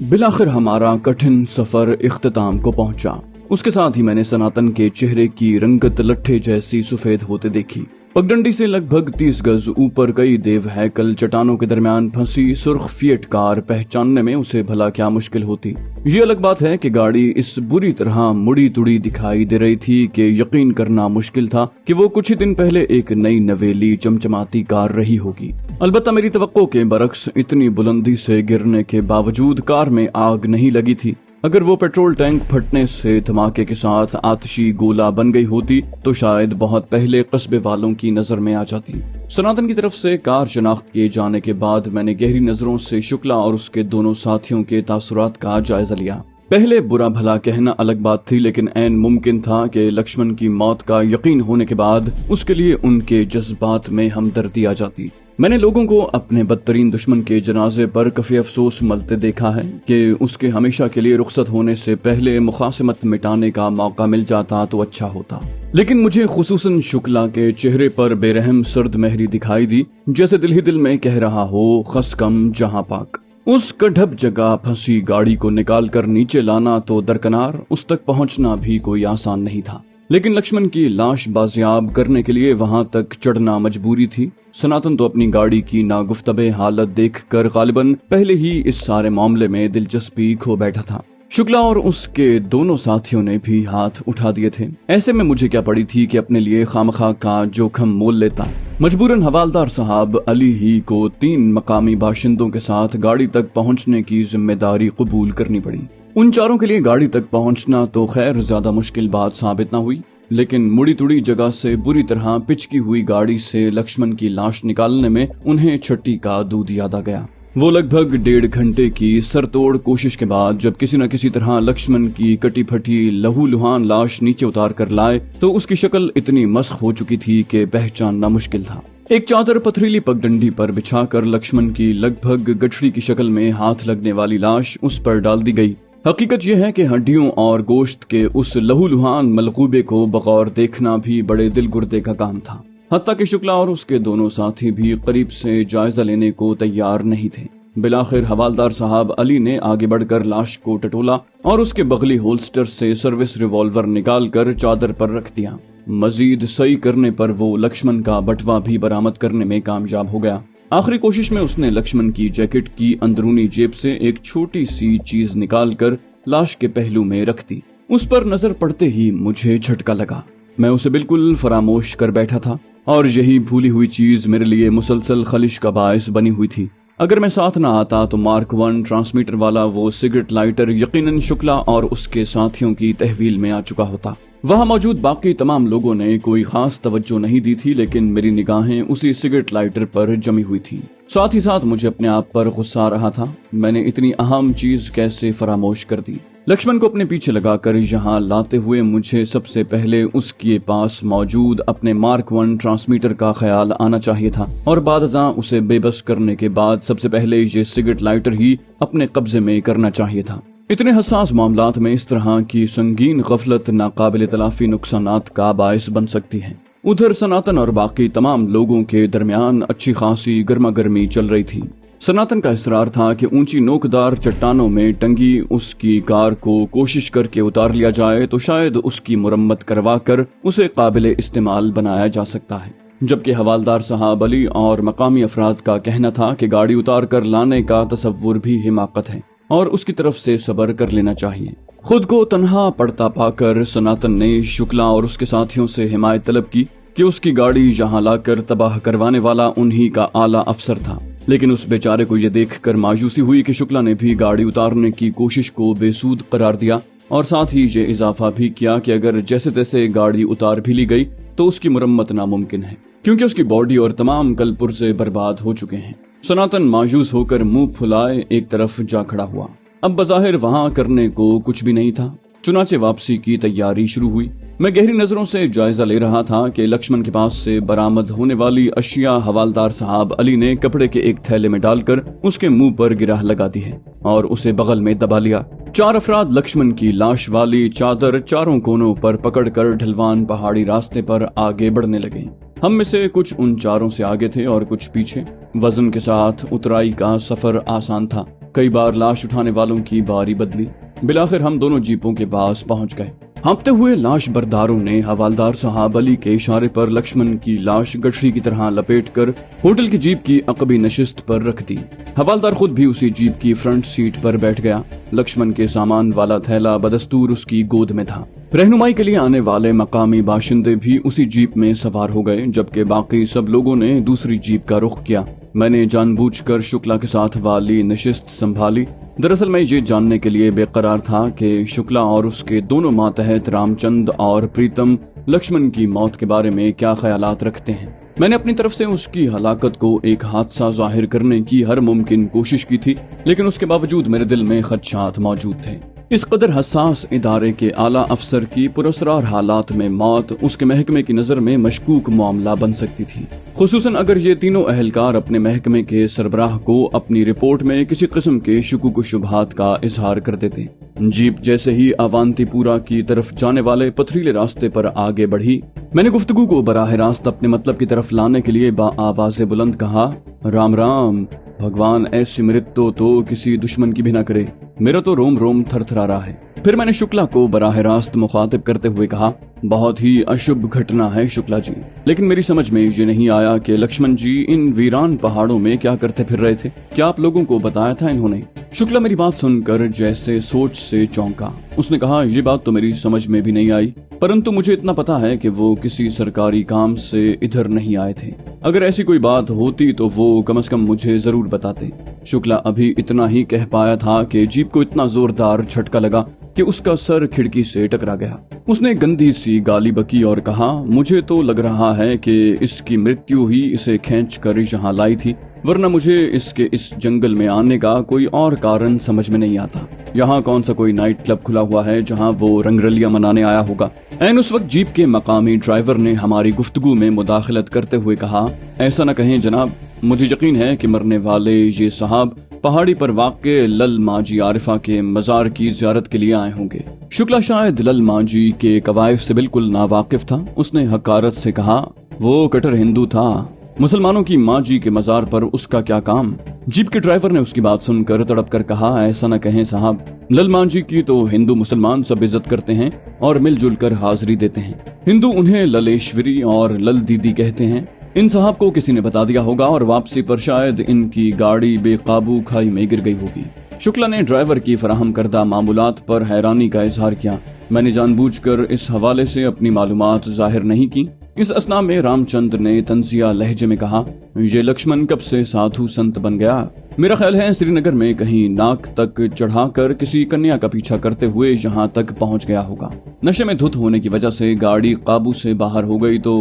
बिलाखिर हमारा कठिन सफर इख्तिताम को पहुंचा। उसके साथ ही मैंने सनातन के चेहरे की रंगत लट्ठे जैसी सफेद होते देखी। पगडंडी से लगभग 30 गज ऊपर कई देव हैकल चट्टानों के दरमियान फंसी सुर्ख फिएट कार पहचानने में उसे भला क्या मुश्किल होती। ये अलग बात है कि गाड़ी इस बुरी तरह मुड़ी तुड़ी दिखाई दे रही थी कि यकीन करना मुश्किल था कि वो कुछ ही दिन पहले एक नई नवेली चमचमाती कार रही होगी। अलबत्ता मेरी तवक्को के बरक्स इतनी बुलंदी से गिरने के बावजूद कार में आग नहीं लगी थी। अगर वो पेट्रोल टैंक फटने से धमाके के साथ आतिशी गोला बन गई होती तो शायद बहुत पहले कस्बे वालों की नजर में आ जाती। सनातन की तरफ से कार शनाख्त किए जाने के बाद मैंने गहरी नजरों से शुक्ला और उसके दोनों साथियों के तासुरात का जायजा लिया। पहले बुरा भला कहना अलग बात थी, लेकिन ऐन मुमकिन था कि लक्ष्मण की मौत का यकीन होने के बाद उसके लिए उनके जज्बात में हमदर्दी आ जाती। मैंने लोगों को अपने बदतरीन दुश्मन के जनाजे पर काफी अफसोस मलते देखा है कि उसके हमेशा के लिए रुखसत होने से पहले मुखासमत मिटाने का मौका मिल जाता तो अच्छा होता। लेकिन मुझे खुसूसन शुक्ला के चेहरे पर बेरहम सर्द मेहरी दिखाई दी, जैसे दिल ही दिल में कह रहा हो खस कम जहां पाक। उस कढ़ब जगह फंसी गाड़ी को निकाल कर नीचे लाना तो दरकनार, उस तक पहुंचना भी कोई आसान नहीं था। लेकिन लक्ष्मण की लाश बाजियाब करने के लिए वहां तक चढ़ना मजबूरी थी। सनातन तो अपनी गाड़ी की नागुफ्तबे हालत देखकर गालिबन पहले ही इस सारे मामले में दिलचस्पी खो बैठा था। शुक्ला और उसके दोनों साथियों ने भी हाथ उठा दिए थे। ऐसे में मुझे क्या पड़ी थी कि अपने लिए खामखा का जोखम मोल लेता। मजबूरन हवालदार साहब अली ही को 3 मकामी बाशिंदों के साथ गाड़ी तक पहुंचने की जिम्मेदारी कबूल करनी पड़ी। उन चारों के लिए गाड़ी तक पहुंचना तो खैर ज्यादा मुश्किल बात साबित न हुई, लेकिन मुड़ी तुड़ी जगह से बुरी तरह पिचकी हुई गाड़ी से लक्ष्मण की लाश निकालने में उन्हें छठी का दूध याद आ गया। वो लगभग 1.5 घंटे की सरतोड़ कोशिश के बाद जब किसी न किसी तरह लक्ष्मण की कटी फटी लहूलुहान लाश नीचे उतार कर लाए तो उसकी शक्ल इतनी मस्ख हो चुकी थी कि पहचानना मुश्किल था। एक चादर पथरीली पगडंडी पर बिछाकर लक्ष्मण की लगभग गठड़ी की शक्ल में हाथ लगने वाली लाश उस पर डाल दी गई। हकीकत यह है कि हड्डियों और गोश्त के उस लहूलुहान मलकूबे को बगौर देखना भी बड़े दिल गुर्दे का काम था। हत्ता कि शुक्ला और उसके दोनों साथी भी करीब से जायजा लेने को तैयार नहीं थे। बिलाखिर हवालदार साहब अली ने आगे बढ़कर लाश को टटोला और उसके बगली होल्स्टर से सर्विस रिवॉल्वर निकालकर चादर पर रख दिया। मजीद सही करने पर वो लक्ष्मण का बटवा भी बरामद करने में कामयाब हो गया। आखिरी कोशिश में उसने लक्ष्मण की जैकेट की अंदरूनी जेब से एक छोटी सी चीज निकालकर लाश के पहलू में रख दी। उस पर नजर पड़ते ही मुझे झटका लगा। मैं उसे बिल्कुल फरामोश कर बैठा था और यही भूली हुई चीज मेरे लिए मुसलसल खलिश का बायस बनी हुई थी। अगर मैं साथ न आता तो मार्क 1 ट्रांसमीटर वाला वो सिगरेट लाइटर यकीनन शुक्ला और उसके साथियों की तहवील में आ चुका होता। वहां मौजूद बाकी तमाम लोगों ने कोई खास तवज्जो नहीं दी थी, लेकिन मेरी निगाहें उसी सिगरेट लाइटर पर जमी हुई थी। साथ ही साथ मुझे अपने आप पर गुस्सा आ रहा था। मैंने इतनी अहम चीज कैसे फरामोश कर दी। लक्ष्मण को अपने पीछे लगाकर यहाँ लाते हुए मुझे सबसे पहले उसके पास मौजूद अपने मार्क 1 ट्रांसमीटर का ख्याल आना चाहिए था और बादज़ां उसे बेबस करने के बाद सबसे पहले ये सिगरेट लाइटर ही अपने कब्जे में करना चाहिए था। इतने हसास मामलात में इस तरह की संगीन गफलत नाकाबिल तलाफी नुकसानात का बायस बन सकती है। उधर सनातन और बाकी तमाम लोगों के दरमियान अच्छी खासी गर्मा गर्मी चल रही थी। सनातन का इसरार था कि ऊंची नोकदार चट्टानों में टंगी उसकी कार को कोशिश करके उतार लिया जाए तो शायद उसकी मुरम्मत करवा कर उसे काबिल इस्तेमाल बनाया जा सकता है, जबकि हवालदार साहब अली और मकामी अफराद का कहना था कि गाड़ी उतार कर लाने का तसव्वुर भी हिमाकत है और उसकी तरफ से सब्र कर लेना चाहिए। खुद को तन्हा पड़ता पाकर सनातन ने शुक्ला और उसके साथियों से हिमायत तलब की कि उसकी गाड़ी यहाँ लाकर तबाह करवाने वाला उन्हीं का आला अफसर था। लेकिन उस बेचारे को यह देखकर मायूसी हुई कि शुक्ला ने भी गाड़ी उतारने की कोशिश को बेसूद करार दिया और साथ ही ये इजाफा भी किया कि अगर जैसे तैसे गाड़ी उतार भी ली गई तो उसकी मुरम्मत नामुमकिन है, क्योंकि उसकी बॉडी और तमाम कल पुर्जे बर्बाद हो चुके हैं। सनातन मायूस होकर मुंह फुलाए एक तरफ जा खड़ा हुआ। अब बज़ाहिर वहां करने को कुछ भी नहीं था। चुनाचे वापसी की तैयारी शुरू हुई। मैं गहरी नजरों से जायजा ले रहा था कि लक्ष्मण के पास से बरामद होने वाली अशिया हवालदार साहब अली ने कपड़े के एक थैले में डालकर उसके मुंह पर गिरह लगा दी है और उसे बगल में दबा लिया। 4 अफराद लक्ष्मण की लाश वाली चादर चारों कोनों पर पकड़कर ढलवान पहाड़ी रास्ते पर आगे बढ़ने लगे। हम में से कुछ उन चारों से आगे थे और कुछ पीछे। वजन के साथ उतराई का सफर आसान था। कई बार लाश उठाने वालों की बारी बदली। बिलाखिर हम दोनों जीपों के पास पहुंच गए। हाँफते हुए लाश बरदारों ने हवालदार साहब अली के इशारे पर लक्ष्मण की लाश गठरी की तरह लपेटकर होटल की जीप की अकबी नशिस्त पर रख दी। हवालदार खुद भी उसी जीप की फ्रंट सीट पर बैठ गया। लक्ष्मण के सामान वाला थैला बदस्तूर उसकी गोद में था। रहनुमाई के लिए आने वाले मकामी बाशिंदे भी उसी जीप में सवार हो गए, जबकि बाकी सब लोगों ने दूसरी जीप का रुख किया। मैंने जानबूझकर शुक्ला के साथ वाली नशिस्त संभाली। दरअसल मैं ये जानने के लिए बेकरार था कि शुक्ला और उसके दोनों मातहत रामचंद और प्रीतम लक्ष्मण की मौत के बारे में क्या ख्यालात रखते हैं। मैंने अपनी तरफ से उसकी हलाकत को एक हादसा जाहिर करने की हर मुमकिन कोशिश की थी, लेकिन उसके बावजूद मेरे दिल में खदशात मौजूद थे। इस कदर हसास इदारे के आला अफसर की पुरस्रार हालात में मौत उसके महकमे की नजर में मशकूक मामला बन सकती थी, खुसूसन अगर ये तीनों अहलकार अपने महकमे के सरबराह को अपनी रिपोर्ट में किसी किस्म के शुकूक शुबहात का इजहार कर देते। जीप जैसे ही अवांतीपुरा की तरफ जाने वाले पथरीले रास्ते पर आगे बढ़ी, मैंने गुफ्तगू को बराह रास्त अपने मतलब की तरफ लाने के लिए आवाज़े बुलंद कहा, राम राम, भगवान ऐसी मृत्यु तो किसी दुश्मन की भी ना करे, मेरा तो रोम रोम थरथरा रहा है। फिर मैंने शुक्ला को बराह रास्त मुखातिब करते हुए कहा, बहुत ही अशुभ घटना है शुक्ला जी, लेकिन मेरी समझ में ये नहीं आया कि लक्ष्मण जी इन वीरान पहाड़ों में क्या करते फिर रहे थे। क्या आप लोगों को बताया था इन्होंने? शुक्ला मेरी बात सुनकर जैसे सोच से चौंका। उसने कहा, ये बात तो मेरी समझ में भी नहीं आई, परंतु मुझे इतना पता है कि वो किसी सरकारी काम से इधर नहीं आए थे। अगर ऐसी कोई बात होती तो वो कम से कम मुझे जरूर बताते। शुक्ला अभी इतना ही कह पाया था कि जीप को इतना जोरदार झटका लगा कि उसका सर खिड़की से टकरा गया। उसने गंदी सी गाली बकी और कहा, मुझे तो लग रहा है कि इसकी मृत्यु ही इसे खींच कर यहाँ लाई थी, वरना मुझे इसके इस जंगल में आने का कोई और कारण समझ में नहीं आता। यहाँ कौन सा कोई नाइट क्लब खुला हुआ है जहाँ वो रंगरलियां मनाने आया होगा। ऐन उस वक्त जीप के मकामी ड्राइवर ने हमारी गुफ्तगू में मुदाखलत करते हुए कहा, ऐसा न कहें जनाब, मुझे यकीन है कि मरने वाले ये साहब पहाड़ी पर वाक़े लल माजी आरिफा के मजार की ज़ियारत के लिए आए होंगे। शुक्ला शायद लल माजी के कवायद से बिल्कुल नावाकिफ था। उसने हकारत से कहा, वो कट्टर हिंदू था, मुसलमानों की माँ जी के मजार पर उसका क्या काम। जीप के ड्राइवर ने उसकी बात सुनकर तड़प कर कहा, ऐसा न कहें साहब, लल माँ जी की तो हिंदू मुसलमान सब इज्जत करते हैं और मिलजुल कर हाजिरी देते हैं। हिंदू उन्हें ललेश्वरी और लल दीदी कहते हैं। इन साहब को किसी ने बता दिया होगा और वापसी पर शायद इनकी गाड़ी बेकाबू खाई में गिर गई होगी। शुक्ला ने ड्राइवर की फराहम करदा मामूलात पर हैरानी का इजहार किया। मैंने जानबूझकर इस हवाले से अपनी मालूमात जाहिर नहीं की। इस असना में रामचंद्र ने तंजिया लहजे में कहा, ये लक्ष्मण कब से साधु संत बन गया? मेरा ख्याल है श्रीनगर में कहीं नाक तक चढ़ाकर किसी कन्या का पीछा करते हुए यहाँ तक पहुँच गया होगा। नशे में धुत होने की वजह से गाड़ी काबू से बाहर हो गई तो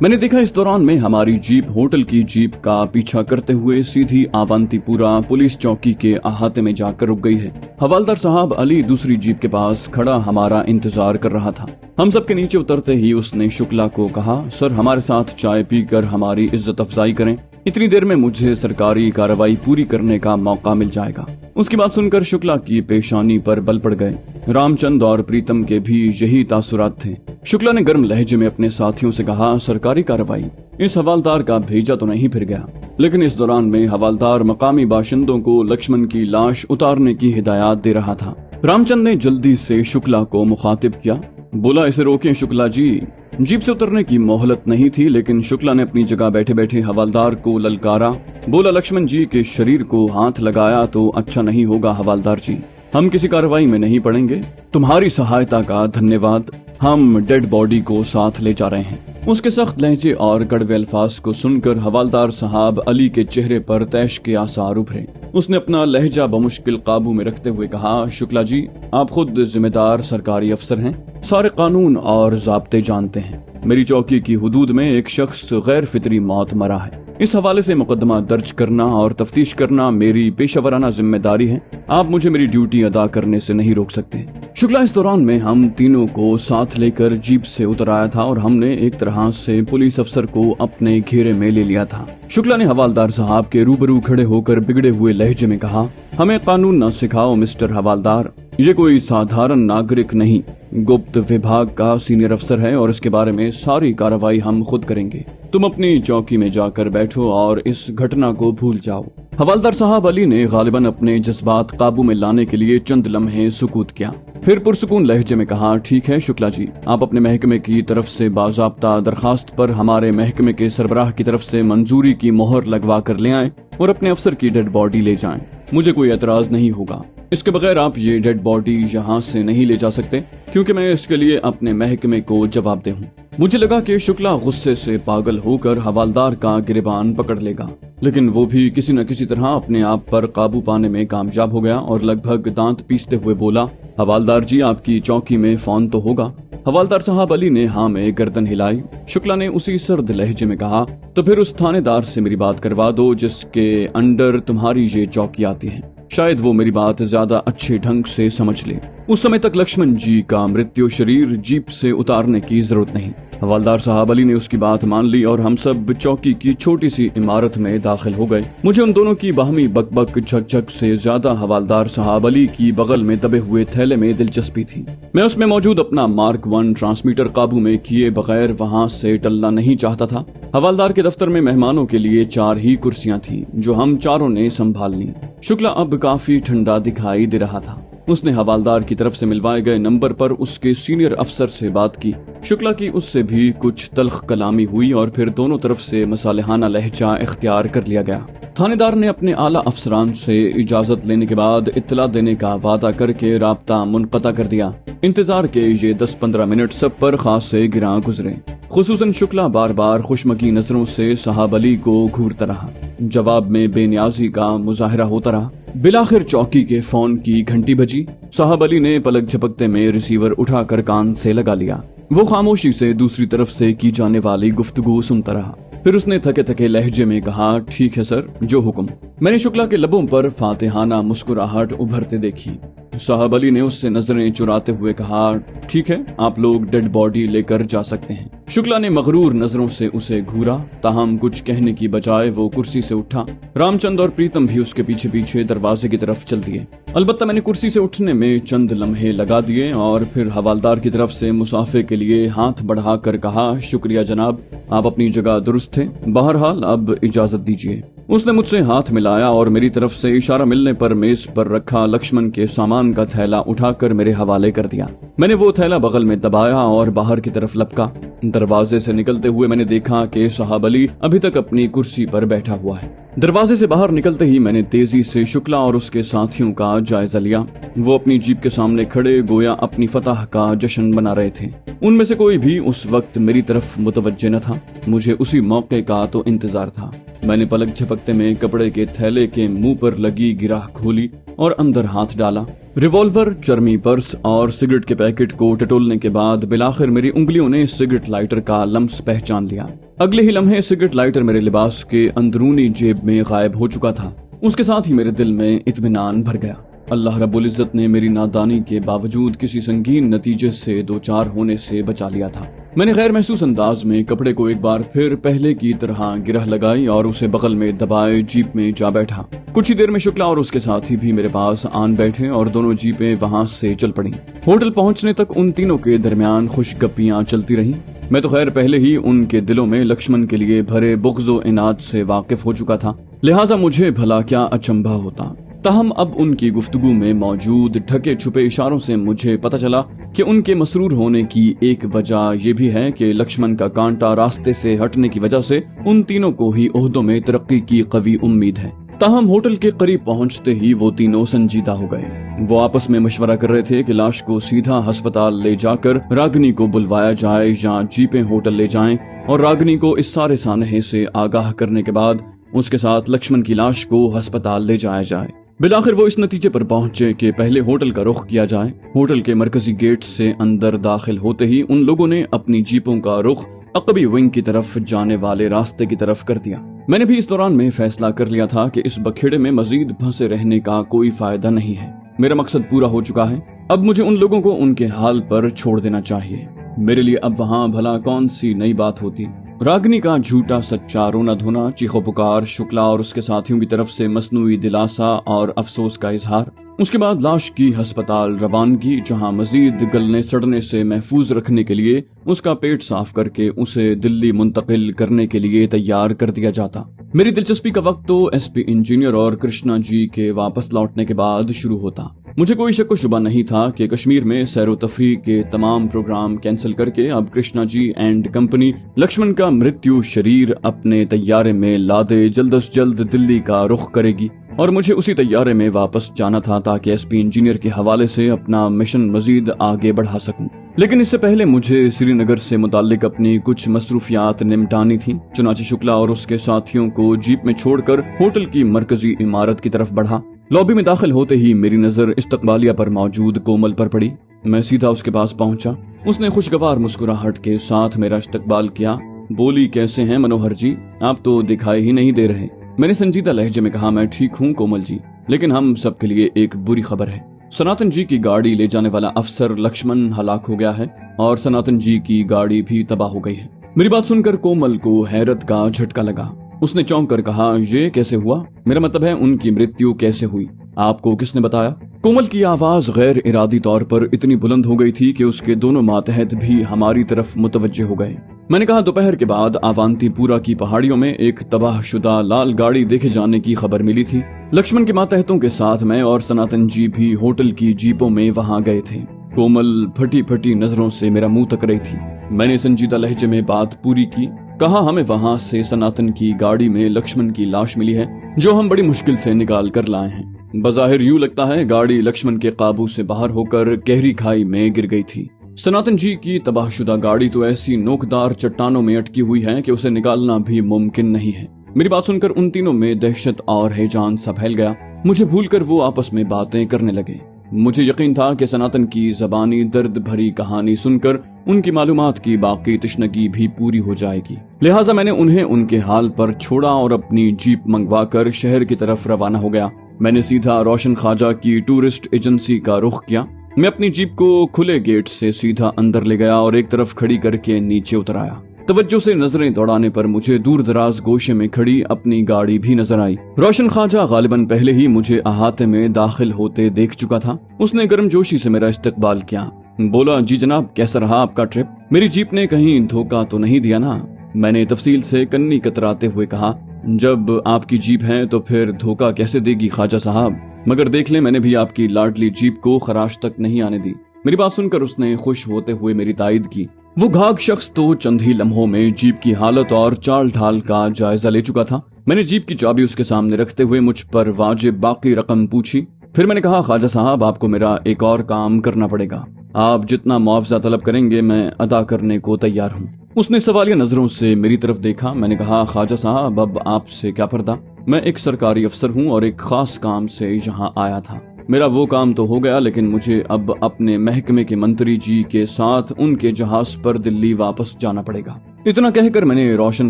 मैंने देखा इस दौरान में हमारी जीप होटल की जीप का पीछा करते हुए सीधी अवंतीपुरा पुलिस चौकी के अहाते में जाकर रुक गई है। हवालदार साहब अली दूसरी जीप के पास खड़ा हमारा इंतजार कर रहा था। हम सबके नीचे उतरते ही उसने शुक्ला को कहा, सर हमारे साथ चाय पीकर हमारी इज्जत अफजाई करें, इतनी देर में मुझे सरकारी कार्रवाई पूरी करने का मौका मिल जाएगा। उसकी बात सुनकर शुक्ला की पेशानी पर बल पड़ गए। रामचंद और प्रीतम के भी यही तासुरात थे। शुक्ला ने गर्म लहजे में अपने साथियों से कहा, सरकारी कार्रवाई? इस हवालदार का भेजा तो नहीं फिर गया। लेकिन इस दौरान में हवालदार मकामी बाशिंदों को लक्ष्मण की लाश उतारने की हिदायत दे रहा था। रामचंद ने जल्दी से शुक्ला को मुखातिब किया, बोला, इसे रोकें शुक्ला जी। जीप से उतरने की मोहलत नहीं थी, लेकिन शुक्ला ने अपनी जगह बैठे बैठे हवालदार को ललकारा। बोला, लक्ष्मण जी के शरीर को हाथ लगाया तो अच्छा नहीं होगा हवालदार जी, हम किसी कार्रवाई में नहीं पड़ेंगे। तुम्हारी सहायता का धन्यवाद, हम डेड बॉडी को साथ ले जा रहे हैं। उसके सख्त लहजे और कड़वे अल्फाज को सुनकर हवालदार साहब अली के चेहरे पर तैश के आसार उभरे। उसने अपना लहजा बमुश्किल काबू में रखते हुए कहा, शुक्ला जी आप खुद जिम्मेदार सरकारी अफसर हैं, सारे कानून और ज़ाब्ते जानते हैं। मेरी चौकी की हुदूद में एक शख्स गैर फितरी मौत मरा है। इस हवाले से मुकदमा दर्ज करना और तफ्तीश करना मेरी पेशावराना जिम्मेदारी है। आप मुझे मेरी ड्यूटी अदा करने से नहीं रोक सकते। शुक्ला इस दौरान में हम तीनों को साथ लेकर जीप से उतर आया था और हमने एक तरह से पुलिस अफसर को अपने घेरे में ले लिया था। शुक्ला ने हवालदार साहब के रूबरू खड़े होकर बिगड़े हुए लहजे में कहा, हमें कानून न सिखाओ मिस्टर हवालदार, ये कोई साधारण नागरिक नहीं, गुप्त विभाग का सीनियर अफसर है और इसके बारे में सारी कार्रवाई हम खुद करेंगे। तुम अपनी चौकी में जाकर बैठो और इस घटना को भूल जाओ। हवालदार साहब अली ने गालिबन अपने जज्बात काबू में लाने के लिए चंद लम्हे सुकूत किया, फिर पुरसुकून लहजे में कहा, ठीक है शुक्ला जी, आप अपने महकमे की तरफ से बाज़ाब्ता दरखास्त पर हमारे महकमे के सरबराह की तरफ से मंजूरी की मोहर लगवा कर ले आएं और अपने अफसर की डेड बॉडी ले जाएं। मुझे कोई एतराज नहीं होगा। इसके बगैर आप ये डेड बॉडी यहाँ से नहीं ले जा सकते, क्योंकि मैं इसके लिए अपने महकमे को जवाबदेह हूँ। मुझे लगा कि शुक्ला गुस्से से पागल होकर हवालदार का गिरबान पकड़ लेगा, लेकिन वो भी किसी न किसी तरह अपने आप पर काबू पाने में कामयाब हो गया और लगभग दांत पीसते हुए बोला, हवालदार जी, आपकी चौकी में फोन तो होगा? हवालदार साहब अली ने हाँ में गर्दन हिलाई। शुक्ला ने उसी सर्द लहजे में कहा, तो फिर उस थानेदार से मेरी बात करवा दो जिसके अंडर तुम्हारी ये चौकी आती है। शायद वो मेरी बात ज्यादा अच्छे ढंग से समझ ले। उस समय तक लक्ष्मण जी का मृत्यु शरीर जीप से उतारने की जरूरत नहीं। हवालदार साहब अली ने उसकी बात मान ली और हम सब चौकी की छोटी सी इमारत में दाखिल हो गए। मुझे उन दोनों की बाहमी बकबक झकझक से ज्यादा हवालदार साहब अली की बगल में दबे हुए थैले में दिलचस्पी थी। मैं उसमें मौजूद अपना मार्क 1 ट्रांसमीटर काबू में किए बगैर वहाँ से टलना नहीं चाहता था। हवालदार के दफ्तर में मेहमानों के लिए 4 ही कुर्सियां थी, जो हम चारों ने संभाल ली। शुक्ला अब काफी ठंडा दिखाई दे रहा था। उसने हवालदार की तरफ से मिलवाए गए नंबर पर उसके सीनियर अफसर से बात की। शुक्ला की उससे भी कुछ तल्ख कलामी हुई और फिर दोनों तरफ से मसालेहाना लहजा इख्तियार कर लिया गया। थानेदार ने अपने आला अफसरान से इजाजत लेने के बाद इत्तला देने का वादा करके राब्ता मुनक़ता कर दिया। इंतजार के ये 10-15 मिनट सब पर खास से गिरा गुजरे। खुसूसन शुक्ला बार बार खुशमकी नजरों से साहब अली को घूरता रहा। जवाब में बेनियाजी का मुजाहरा होता रहा। बिलाखिर चौकी के फोन की घंटी बजी। साहब अली ने पलक झपकते में रिसीवर उठाकर कान से लगा लिया। वो खामोशी से दूसरी तरफ से की जाने वाली गुफ्तगू सुनता रहा। फिर उसने थके थके लहजे में कहा, ठीक है सर, जो हुक्म। मैंने शुक्ला के लबों पर फातिहाना मुस्कुराहट उभरते देखी। साहब अली ने उससे नजरें चुराते हुए कहा, ठीक है, आप लोग डेड बॉडी लेकर जा सकते हैं। शुक्ला ने मगरूर नजरों से उसे घूरा, ताहम कुछ कहने की बजाय वो कुर्सी से उठा। रामचंद और प्रीतम भी उसके पीछे पीछे दरवाजे की तरफ चल दिए। अलबत्ता मैंने कुर्सी से उठने में चंद लम्हे लगा दिए और फिर हवालदार की तरफ से मुसाफे के लिए हाथ बढ़ाकर कहा, शुक्रिया जनाब, आप अपनी जगह दुरुस्त थे। बहरहाल अब इजाजत दीजिए। उसने मुझसे हाथ मिलाया और मेरी तरफ से इशारा मिलने पर मेज पर रखा लक्ष्मण के सामान का थैला उठाकर मेरे हवाले कर दिया। मैंने वो थैला बगल में दबाया और बाहर की तरफ लपका। दरवाजे से निकलते हुए मैंने देखा कि साहब अली अभी तक अपनी कुर्सी पर बैठा हुआ है। दरवाजे से बाहर निकलते ही मैंने तेजी से शुक्ला और उसके साथियों का जायजा लिया। वो अपनी जीप के सामने खड़े गोया अपनी फतह का जश्न मना रहे थे। उनमें से कोई भी उस वक्त मेरी तरफ मुतवज्जे न था। मुझे उसी मौके का तो इंतजार था। मैंने पलक झपकते में कपड़े के थैले के मुंह पर लगी गिराह खोली और अंदर हाथ डाला। रिवॉल्वर, चर्मी पर्स और सिगरेट के पैकेट को टटोलने के बाद बिलाखिर मेरी उंगलियों ने सिगरेट लाइटर का लम्स पहचान लिया। अगले ही लम्हे सिगरेट लाइटर मेरे लिबास के अंदरूनी जेब में गायब हो चुका था। उसके साथ ही मेरे दिल में इत्मीनान भर गया। अल्लाह रब्बुल इज्जत ने मेरी नादानी के बावजूद किसी संगीन नतीजे से दो चार होने से बचा लिया था। मैंने गैर महसूस अंदाज में कपड़े को एक बार फिर पहले की तरह गिरह लगाई और उसे बगल में दबाए जीप में जा बैठा। कुछ ही देर में शुक्ला और उसके साथी भी मेरे पास आन बैठे और दोनों जीपें वहां से चल पड़ी। होटल पहुंचने तक उन तीनों के दरमियान खुशगप्पियां चलती रहीं। मैं तो खैर पहले ही उनके दिलों में लक्ष्मण के लिए भरे बुग़्ज़ो इनाद से वाकिफ हो चुका था, लिहाजा मुझे भला क्या अचंभा होता। ताहम अब उनकी गुफ्तगू में मौजूद ढके छुपे इशारों से मुझे पता चला कि उनके मसरूर होने की एक वजह यह भी है कि लक्ष्मण का कांटा रास्ते से हटने की वजह से उन तीनों को ही ओहदों में तरक्की की कवी उम्मीद है। ताहम होटल के करीब पहुंचते ही वो तीनों संजीदा हो गए। वो आपस में मशवरा कर रहे थे कि लाश को सीधा अस्पताल ले जाकर रागिनी को बुलवाया जाए या जीपें होटल ले जाएं और रागिनी को इस सारे सानहे से आगाह करने के बाद उसके साथ लक्ष्मण की लाश को अस्पताल ले जाया जाए। बिलाखिर वो इस नतीजे पर पहुंचे कि पहले होटल का रुख किया जाए। होटल के मरकजी गेट से अंदर दाखिल होते ही उन लोगों ने अपनी जीपों का रुख अकबी विंग की तरफ जाने वाले रास्ते की तरफ कर दिया। मैंने भी इस दौरान में फैसला कर लिया था कि इस बखेड़े में मजीद फंसे रहने का कोई फायदा नहीं है। मेरा मकसद पूरा हो चुका है। अब मुझे उन लोगों को उनके हाल पर छोड़ देना चाहिए। मेरे लिए अब वहाँ भला कौन सी नई बात होती। रागिनी का झूठा सच्चा रोना धोना, चीखो पुकार, शुक्ला और उसके साथियों की तरफ से मसनूई दिलासा और अफसोस का इजहार, उसके बाद लाश की अस्पताल रवानगी, जहां मजीद गलने सड़ने से महफूज रखने के लिए उसका पेट साफ करके उसे दिल्ली मुंतकिल करने के लिए तैयार कर दिया जाता। मेरी दिलचस्पी का वक्त तो एसपी इंजीनियर और कृष्णा जी के वापस लौटने के बाद शुरू होता। मुझे कोई शक व शुबा नहीं था कि कश्मीर में सैरो तफरीह के तमाम प्रोग्राम कैंसिल करके अब कृष्णा जी एंड कंपनी लक्ष्मण का मृत्यु शरीर अपने तैयारे में लादे जल्द अज जल्द दिल्ली का रुख करेगी और मुझे उसी तैयारे में वापस जाना था ताकि एसपी इंजीनियर के हवाले से अपना मिशन मजीद आगे बढ़ा सकूं। लेकिन इससे पहले मुझे श्रीनगर से मुताल्लिक अपनी कुछ मसरूफियात निपटानी थी। चुनाचे शुक्ला और उसके साथियों को जीप में छोड़कर होटल की मरकजी इमारत की तरफ बढ़ा। लॉबी में दाखिल होते ही मेरी नजर इस्तकबालिया पर मौजूद कोमल पर पड़ी। मैं सीधा उसके पास पहुंचा। उसने खुशगवार मुस्कुराहट के साथ मेरा इस्तकबाल किया। बोली, कैसे हैं मनोहर जी, आप तो दिखाई ही नहीं दे रहे। मैंने संजीदा लहजे में कहा, मैं ठीक हूँ कोमल जी, लेकिन हम सबके लिए एक बुरी खबर है। सनातन जी की गाड़ी ले जाने वाला अफसर लक्ष्मण हलाक हो गया है और सनातन जी की गाड़ी भी तबाह हो गई है। मेरी बात सुनकर कोमल को हैरत का झटका लगा। उसने चौंक कर कहा, ये कैसे हुआ? मेरा मतलब है उनकी मृत्यु कैसे हुई? आपको किसने बताया? कोमल की आवाज गैर इरादी तौर पर इतनी बुलंद हो गई थी कि उसके दोनों मातहत भी हमारी तरफ मुतवज्जे हो गए। मैंने कहा, दोपहर के बाद अवांतीपुरा की पहाड़ियों में एक तबाहशुदा लाल गाड़ी देखे जाने की खबर मिली थी। लक्ष्मण के मातहतों के साथ मैं और सनातन जी भी होटल की जीपों में वहां गए थे। कोमल फटी फटी नजरों से मेरा मुंह तक रही थी। मैंने संजीदा लहजे में बात पूरी की। कहा, हमें वहां से सनातन की गाड़ी में लक्ष्मण की लाश मिली है जो हम बड़ी मुश्किल से निकाल कर लाए हैं। बज़ाहिर यूं लगता है गाड़ी लक्ष्मण के काबू से बाहर होकर गहरी खाई में गिर गई थी। सनातन जी की तबाहशुदा गाड़ी तो ऐसी नोकदार चट्टानों में अटकी हुई है कि उसे निकालना भी मुमकिन नहीं है। मेरी बात सुनकर उन तीनों में दहशत और हैजान सा फैल गया। मुझे भूलकर वो आपस में बातें करने लगे। मुझे यकीन था कि सनातन की जबानी दर्द भरी कहानी सुनकर उनकी मालूमात की बाकी तशनगी भी पूरी हो जाएगी। लिहाजा मैंने उन्हें उनके हाल पर छोड़ा और अपनी जीप मंगवाकर शहर की तरफ रवाना हो गया। मैंने सीधा रोशन ख्वाजा की टूरिस्ट एजेंसी का रुख किया। मैं अपनी जीप को खुले गेट से सीधा अंदर ले गया और एक तरफ खड़ी करके नीचे उतर आया। तवज्जो से नजरें दौड़ाने पर मुझे दूर दराज गोशे में खड़ी अपनी गाड़ी भी नजर आई। रोशन ख्वाजा गालिबन पहले ही मुझे अहाते में दाखिल होते देख चुका था। उसने गर्मजोशी से मेरा इस्तकबाल किया। बोला, जी जनाब, कैसा रहा आपका ट्रिप? मेरी जीप ने कहीं धोखा तो नहीं दिया ना? मैंने तफसील से कन्नी कतराते हुए कहा, जब आपकी जीप है तो फिर धोखा कैसे देगी ख्वाजा साहब? मगर देख ले, मैंने भी आपकी लाडली जीप को खराश तक नहीं आने दी। मेरी बात सुनकर उसने खुश होते हुए मेरी तायद की। वो घाघ शख्स तो चंद ही लम्हों में जीप की हालत और चाल ढाल का जायजा ले चुका था। मैंने जीप की चाबी उसके सामने रखते हुए मुझ पर वाजिब बाकी रकम पूछी। फिर मैंने कहा, ख्वाजा साहब, आपको मेरा एक और काम करना पड़ेगा। आप जितना मुआवजा तलब करेंगे मैं अदा करने को तैयार हूँ। उसने सवालिया नजरों से मेरी तरफ देखा। मैंने कहा, ख्वाजा साहब, अब आपसे क्या पर्दा? मैं एक सरकारी अफसर हूँ और एक खास काम से यहाँ आया था। मेरा वो काम तो हो गया, लेकिन मुझे अब अपने महकमे के मंत्री जी के साथ उनके जहाज पर दिल्ली वापस जाना पड़ेगा। इतना कहकर मैंने रोशन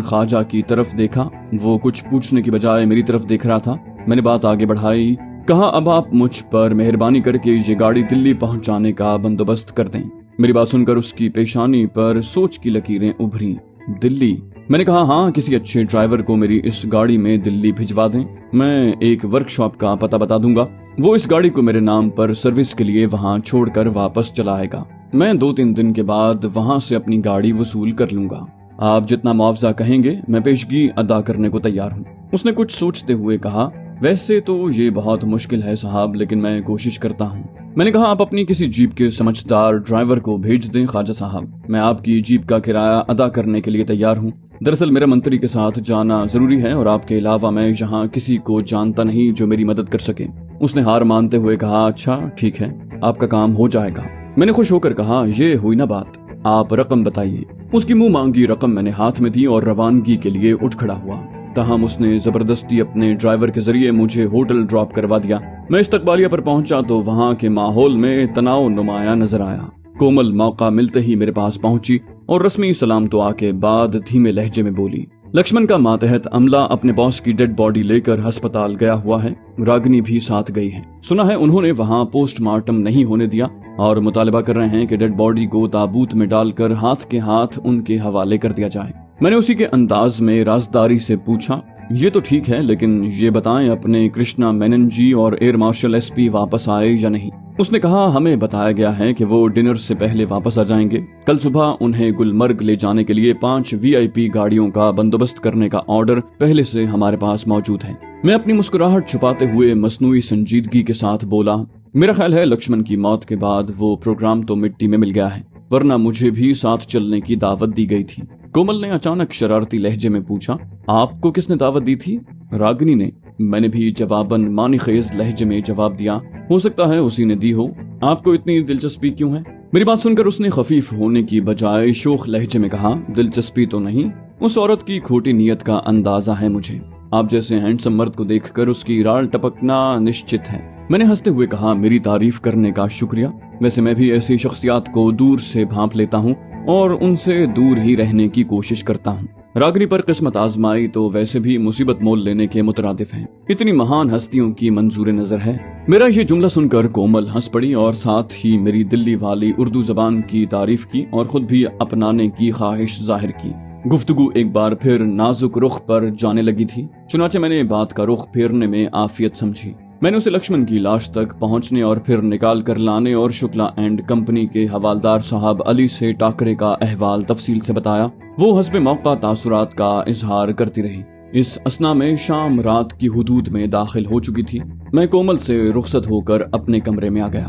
ख्वाजा की तरफ देखा। वो कुछ पूछने की बजाय मेरी तरफ देख रहा था। मैंने बात आगे बढ़ाई। कहा, अब आप मुझ पर मेहरबानी करके ये गाड़ी दिल्ली पहुंचाने का बंदोबस्त कर दें। मेरी बात सुनकर उसकी पेशानी पर सोच की लकीरें उभरी। दिल्ली? मैंने कहा, हाँ, किसी अच्छे ड्राइवर को मेरी इस गाड़ी में दिल्ली भिजवा दें। मैं एक वर्कशॉप का पता बता दूंगा। वो इस गाड़ी को मेरे नाम पर सर्विस के लिए वहाँ छोड़कर वापस चला आएगा। मैं 2-3 दिन के बाद वहाँ से अपनी गाड़ी वसूल कर लूंगा। आप जितना मुआवजा कहेंगे मैं पेशगी अदा करने को तैयार हूँ। उसने कुछ सोचते हुए कहा, वैसे तो ये बहुत मुश्किल है साहब, लेकिन मैं कोशिश करता हूँ। मैंने कहा, आप अपनी किसी जीप के समझदार ड्राइवर को भेज दें ख्वाजा साहब। मैं आपकी जीप का किराया अदा करने के लिए तैयार हूँ। दरअसल मेरा मंत्री के साथ जाना जरूरी है और आपके अलावा मैं यहाँ किसी को जानता नहीं जो मेरी मदद कर सके। उसने हार मानते हुए कहा, अच्छा ठीक है, आपका काम हो जाएगा। मैंने खुश होकर कहा, ये हुई ना बात, आप रकम बताइए। उसकी मुंह मांगी रकम मैंने हाथ में दी और रवानगी के लिए उठ खड़ा हुआ। तहम उसने जबरदस्ती अपने ड्राइवर के जरिए मुझे होटल ड्रॉप करवा दिया। मैं इस्तकबालिया पर पहुंचा तो वहां के माहौल में तनाव नुमाया नजर आया। कोमल मौका मिलते ही मेरे पास पहुंची और रस्मी सलाम दुआ के बाद धीमे लहजे में बोली, लक्ष्मण का मातहत अमला अपने बॉस की डेड बॉडी लेकर अस्पताल गया हुआ है। रागिनी भी साथ गई है। सुना है उन्होंने वहां पोस्टमार्टम नहीं होने दिया और मुतालबा कर रहे हैं कि डेड बॉडी को ताबूत में डालकर हाथ के हाथ उनके हवाले कर दिया जाए। मैंने उसी के अंदाज में राजदारी से पूछा, یہ تو ٹھیک ہے، لیکن یہ بتائیں اپنے کرشنا مینن جی اور ایئر مارشل ایس پی واپس آئے یا نہیں؟ اس نے کہا ہمیں بتایا گیا ہے کہ وہ ڈنر سے پہلے واپس آ جائیں گے۔ کل صبح انہیں گلمرگ لے جانے کے لیے 5 VIP گاڑیوں کا بندوبست کرنے کا آرڈر پہلے سے ہمارے پاس موجود ہے۔ میں اپنی مسکراہٹ چھپاتے ہوئے مصنوعی سنجیدگی کے ساتھ بولا، میرا خیال ہے لکشمن کی موت کے بعد وہ پروگرام تو مٹی میں مل گیا ہے، ورنہ مجھے بھی ساتھ چلنے کی دعوت دی گئی تھی۔ کومل نے اچانک شرارتی لہجے میں پوچھا، آپ کو کس نے دعوت دی تھی؟ راگنی نے۔ میں نے بھی جواباً معنی خیز لہجے میں جواب دیا، ہو سکتا ہے اسی نے دی ہو، آپ کو اتنی دلچسپی کیوں ہے؟ میری بات سن کر اس نے خفیف ہونے کی بجائے شوخ لہجے میں کہا، دلچسپی تو نہیں، اس عورت کی کھوٹی نیت کا اندازہ ہے مجھے۔ آپ جیسے ہینڈسم مرد کو دیکھ کر اس کی رال ٹپکنا نشچت ہے۔ میں نے ہنستے ہوئے کہا، میری تعریف کرنے کا شکریہ، ویسے میں بھی ایسی شخصیات کو دور سے بھانپ لیتا ہوں اور ان سے دور ہی رہنے کی کوشش کرتا ہوں۔ راگنی پر قسمت آزمائی تو ویسے بھی مصیبت مول لینے کے مترادف ہیں، اتنی مہان ہستیوں کی منظور نظر ہے۔ میرا یہ جملہ سن کر کومل ہنس پڑی اور ساتھ ہی میری دلی والی اردو زبان کی تعریف کی اور خود بھی اپنانے کی خواہش ظاہر کی۔ گفتگو ایک بار پھر نازک رخ پر جانے لگی تھی، چنانچہ میں نے بات کا رخ پھیرنے میں عافیت سمجھی۔ میں نے اسے لکشمن کی لاش تک پہنچنے اور پھر نکال کر لانے اور شکلا اینڈ کمپنی کے حوالدار صاحب علی سے ٹاکرے کا احوال تفصیل سے بتایا۔ وہ حسب موقع تاثرات کا اظہار کرتی رہی۔ اس اثنا میں شام رات کی حدود میں داخل ہو چکی تھی۔ میں کومل سے رخصت ہو کر اپنے کمرے میں آ گیا۔